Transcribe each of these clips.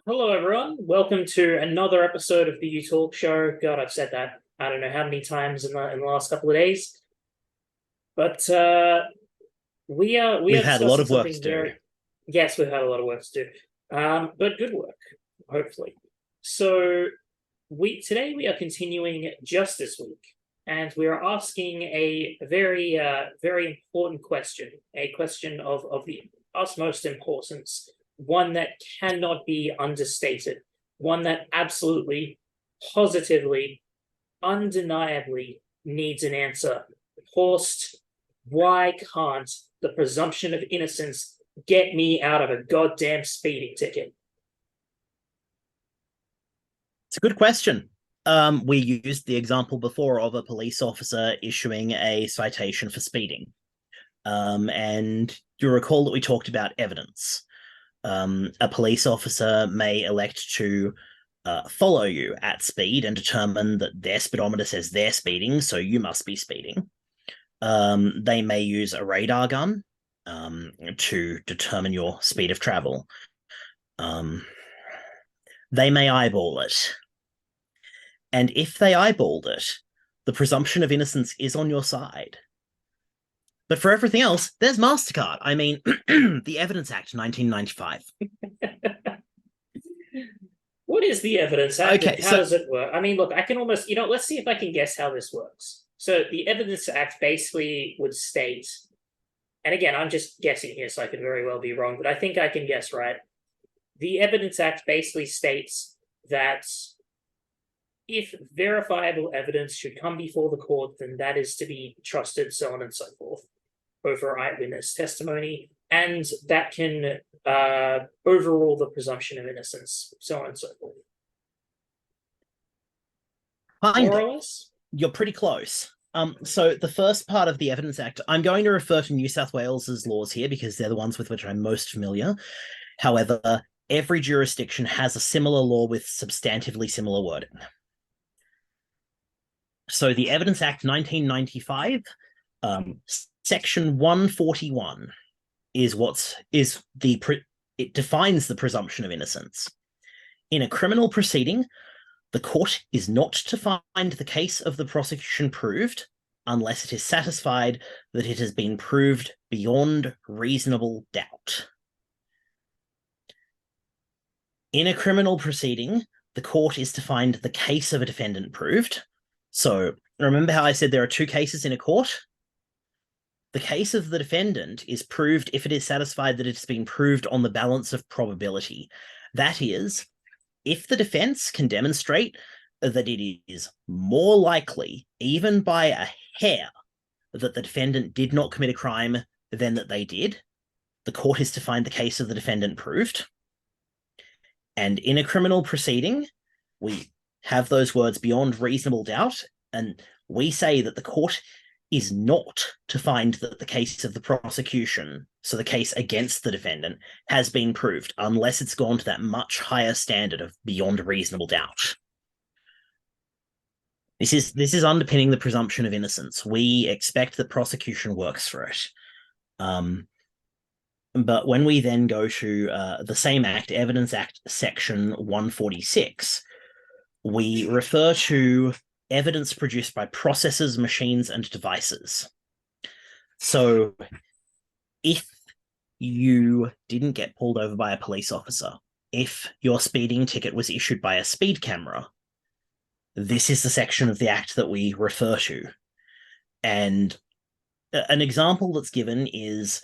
Hello, everyone. Welcome to another episode of the U Talk Show. God, I've said that I don't know how many times in the last couple of days, but we are We've had a lot discussing of work something to do. very. Yes, we've had a lot of work to do, but good work, hopefully. So we are continuing Justice Week, and we are asking a very important question, a question of the utmost importance, one that cannot be understated, one that absolutely, positively, undeniably needs an answer. Horst, why can't the presumption of innocence get me out of a goddamn speeding ticket? It's a good question. We used the example before of a police officer issuing a citation for speeding. And you recall that we talked about evidence. A police officer may elect to follow you at speed and determine that their speedometer says they're speeding, so you must be speeding. They may use a radar gun to determine your speed of travel. They may eyeball it. And if they eyeballed it, the presumption of innocence is on your side. But for everything else, there's MasterCard. I mean, the Evidence Act, 1995. What is the Evidence Act Okay, and how does it work? I mean, look, I can almost, let's see if I can guess how this works. So the Evidence Act basically would state, and again, I'm just guessing here, so I could very well be wrong, but I think I can guess right. The Evidence Act basically states that if verifiable evidence should come before the court, then that is to be trusted, so on and so forth, over eyewitness testimony, and that can overrule the presumption of innocence, so on and so forth. More or less? You're pretty close. So the first part of the Evidence Act, I'm going to refer to New South Wales's laws here because they're the ones with which I'm most familiar. However, every jurisdiction has a similar law with substantively similar wording. So the Evidence Act 1995, Section 141 it defines the presumption of innocence. In a criminal proceeding, the court is not to find the case of the prosecution proved unless it is satisfied that it has been proved beyond reasonable doubt. In a criminal proceeding, the court is to find the case of a defendant proved. So remember how I said there are two cases in a court? The case of the defendant is proved if it is satisfied that it's been proved on the balance of probability. That is, if the defense can demonstrate that it is more likely, even by a hair, that the defendant did not commit a crime than that they did, the court is to find the case of the defendant proved. And in a criminal proceeding, we have those words beyond reasonable doubt, and we say that the court is not to find that the case of the prosecution, so the case against the defendant, has been proved unless it's gone to that much higher standard of beyond reasonable doubt. This is underpinning the presumption of innocence. We expect that prosecution works for it. But when we then go to the same act, Evidence Act Section 146, we refer to evidence produced by processes, machines, and devices. So if you didn't get pulled over by a police officer, if your speeding ticket was issued by a speed camera, this is the section of the act that we refer to. And an example that's given is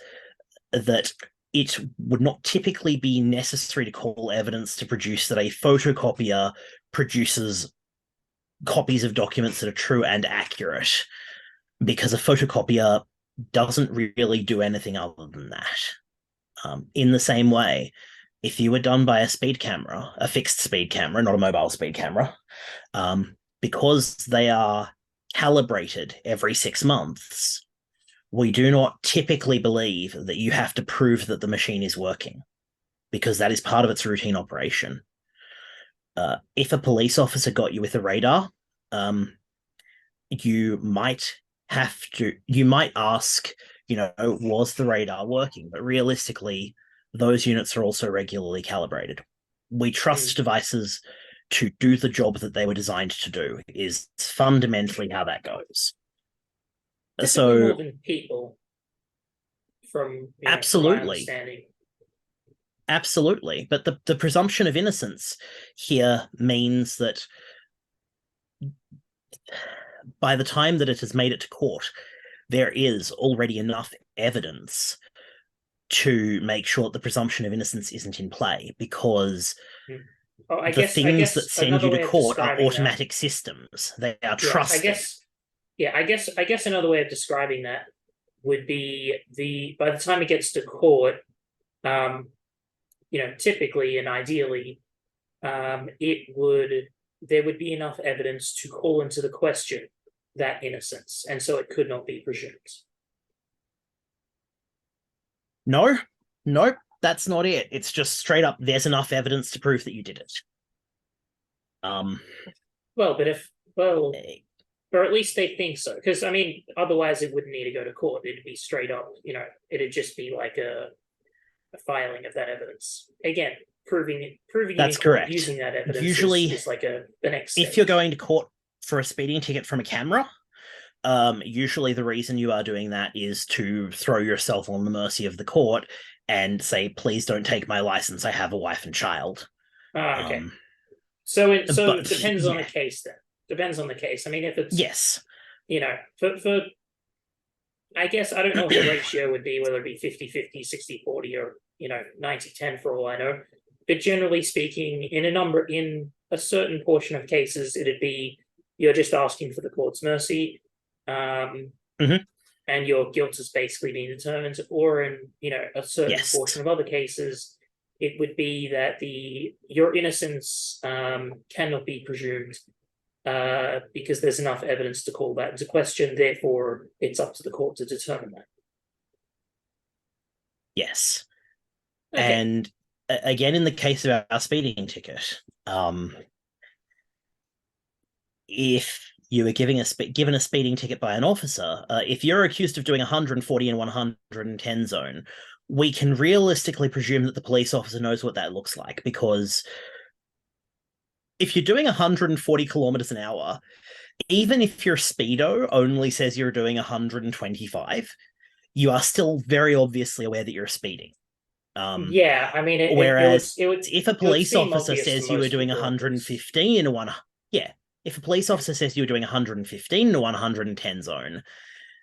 that it would not typically be necessary to call evidence to produce that a photocopier produces copies of documents that are true and accurate, because a photocopier doesn't really do anything other than that. In the same way, if you were done by a speed camera, a fixed speed camera, not a mobile speed camera, because they are calibrated every 6 months, we do not typically believe that you have to prove that the machine is working, because that is part of its routine operation. If a police officer got you with a radar, you might ask, was the radar working? But realistically, those units are also regularly calibrated. We trust devices to do the job that they were designed to do, is fundamentally how that goes. Typically more So than people, from my absolutely, understanding. absolutely. But the presumption of innocence here means that by the time that it has made it to court, there is already enough evidence to make sure that the presumption of innocence isn't in play, because I the things that guess send another you to way of court are describing that. automatic systems. They are Yeah, trusted. I guess another way of describing that would be by the time it gets to court, typically and ideally, there would be enough evidence to call into the question that innocence, and so it could not be presumed. No, nope, that's not it. It's just straight up, there's enough evidence to prove that you did it. Well, or at least they think so, because I mean, otherwise it wouldn't need to go to court. It'd be straight up, it'd just be like a filing of that evidence. Again, proving that's in court correct. using that evidence Usually is like the next step. If you're going to court for a speeding ticket from a camera, usually the reason you are doing that is to throw yourself on the mercy of the court and say, please don't take my license, I have a wife and child. Okay. So it but, depends on the case then. Depends on the case. I mean, if it's, yes, for I guess I don't know what the ratio would be, whether it be 50-50, 60-40, or 90-10 for all I know. But generally speaking, in a certain portion of cases, it'd be you're just asking for the court's mercy, and your guilt is basically being determined. Or in a certain portion of other cases, it would be that your innocence cannot be presumed, because there's enough evidence to call that into question. Therefore, it's up to the court to determine that. Yes. Okay. And again, in the case of our speeding ticket, if you were given a speeding ticket by an officer, if you're accused of doing 140 in 110 zone, we can realistically presume that the police officer knows what that looks like, because if you're doing 140 kilometers an hour, even if your speedo only says you're doing 125, you are still very obviously aware that you're speeding. Yeah, I mean, if a police officer says you were doing 115 if a police officer says you were doing 115 to 110 zone,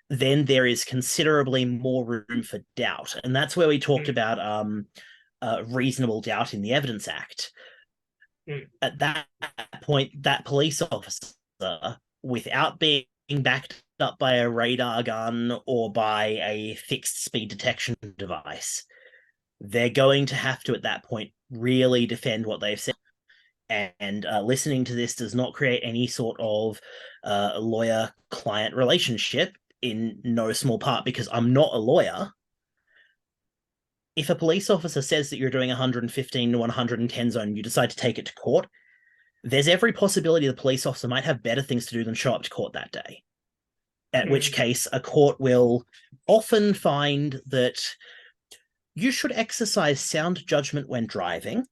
then there is considerably more room for doubt, and that's where we talked about reasonable doubt in the Evidence Act. At that point, that police officer, without being backed up by a radar gun or by a fixed speed detection device, they're going to have to, at that point, really defend what they've said. And listening to this does not create any sort of lawyer-client relationship, in no small part because I'm not a lawyer. If a police officer says that you're doing 115 to 110 zone, you decide to take it to court, there's every possibility the police officer might have better things to do than show up to court that day. At which case, a court will often find that you should exercise sound judgment when driving,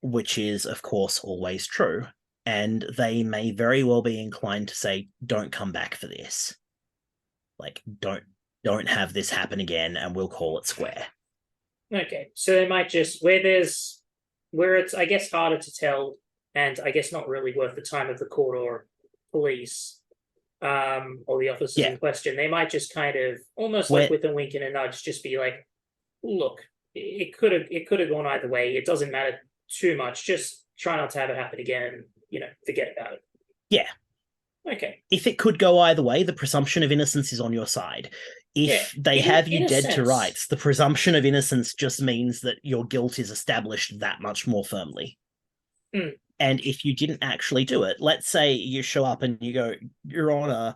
which is, of course, always true. And they may very well be inclined to say, don't come back for this. Like, don't have this happen again, and we'll call it square. Okay, so they might just, where it's, I guess, harder to tell, and I guess not really worth the time of the court or police, or the officers in question, they might just kind of, almost like with a wink and a nudge, just be like, look, it could have gone either way. It doesn't matter too much. Just try not to have it happen again. Forget about it. Yeah. Okay. If it could go either way, the presumption of innocence is on your side. If they have you dead to rights, the presumption of innocence just means that your guilt is established that much more firmly. And if you didn't actually do it, let's say you show up and you go, Your Honor,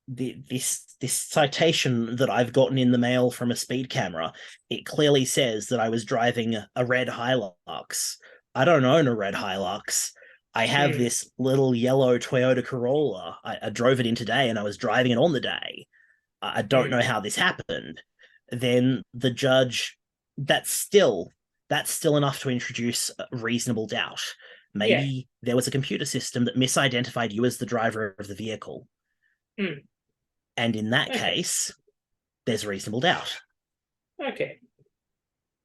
this citation that I've gotten in the mail from a speed camera, it clearly says that I was driving a red Hilux. I don't own a red Hilux. I have this little yellow Toyota Corolla. I drove it in today and I was driving it on the day. I don't know how this happened. Then the judge, that's still that's still enough to introduce reasonable doubt. Maybe there was a computer system that misidentified you as the driver of the vehicle. Mm. And in that Okay. case, there's reasonable doubt. Okay.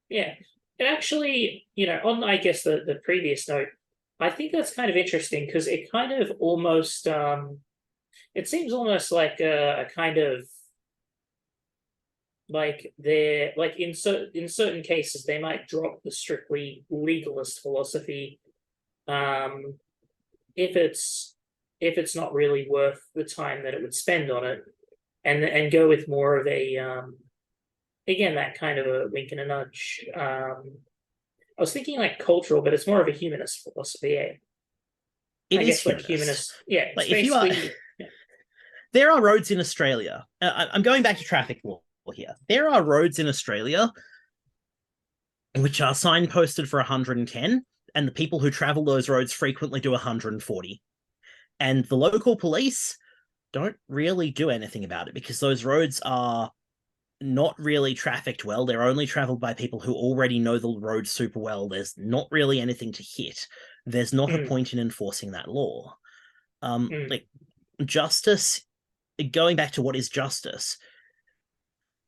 Yeah. And actually, on, I guess, the previous note, I think that's kind of interesting because it kind of almost it seems almost like a kind of like they're like in certain cases they might drop the strictly legalist philosophy um if it's not really worth the time that it would spend on it, and go with more of a again, that kind of a wink and a nudge. I was thinking like cultural, but it's more of a humanist philosophy. It I is guess like humanist. humanist. Yeah, it's Like if you are, basically. Yeah. there are roads in Australia. I'm going back to traffic law here. There are roads in Australia which are signposted for 110, and the people who travel those roads frequently do 140. And the local police don't really do anything about it because those roads are not really trafficked well. They're only traveled by people who already know the road super well. There's not really anything to hit. There's not a point in enforcing that law. Like justice, going back to what is justice,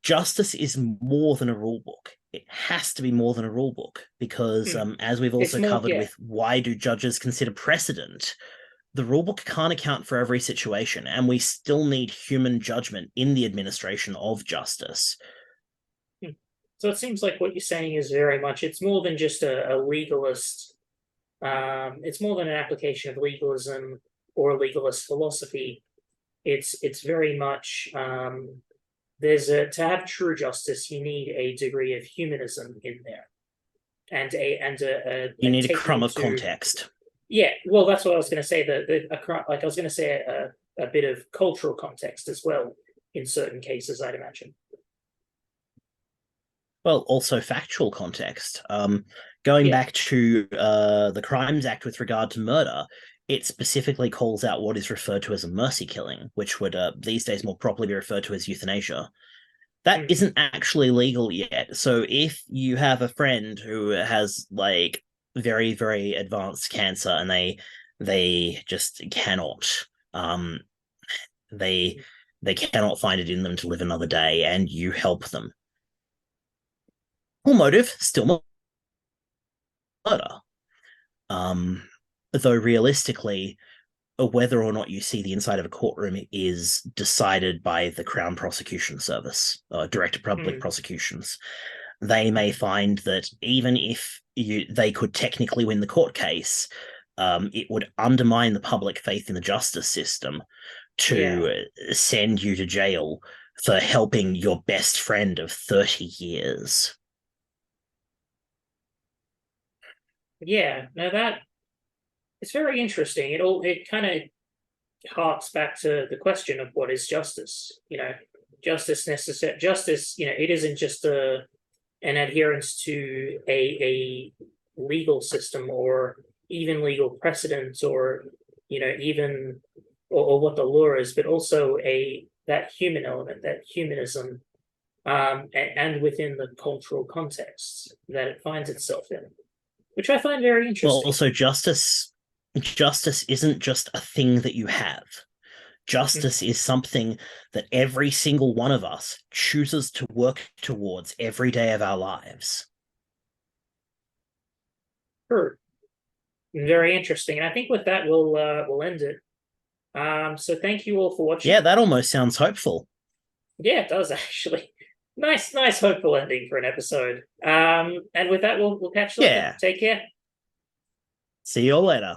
justice is more than a rule book. It has to be more than a rule book because, as we've It's also more, covered with why do judges consider precedent, the rulebook can't account for every situation, and we still need human judgment in the administration of justice. So it seems like what you're saying is very much, it's more than just a legalist, it's more than an application of legalism or a legalist philosophy. It's very much, to have true justice, you need a degree of humanism in there. And You need a taking crumb of into, context. yeah, well, that's what I was going to say. Like I was going to say a bit of cultural context as well in certain cases, I'd imagine. Well, also factual context. Going back to the Crimes Act with regard to murder, it specifically calls out what is referred to as a mercy killing, which would these days more properly be referred to as euthanasia. That isn't actually legal yet. So if you have a friend who has like very, very advanced cancer and they just cannot they cannot find it in them to live another day, and you help them. Full motive, still murder. Though realistically, whether or not you see the inside of a courtroom is decided by the Crown Prosecution Service, Director of Public Prosecutions. They may find that even if they could technically win the court case, it would undermine the public faith in the justice system to send you to jail for helping your best friend of 30 years. Yeah, now that it's very interesting. It kind of harks back to the question of what is justice. Justice necessary. Justice. It isn't just an adherence to a legal system or even legal precedents or even or what the law is, but also that human element, that humanism, and within the cultural context that it finds itself in, which I find very interesting. Well, also justice isn't just a thing that you have. Justice is something that every single one of us chooses to work towards every day of our lives. Sure. Very interesting. And I think with that we'll end it. So thank you all for watching. Yeah, that almost sounds hopeful. Yeah, it does actually. Nice hopeful ending for an episode. And with that we'll catch you later. Take care. See you all later.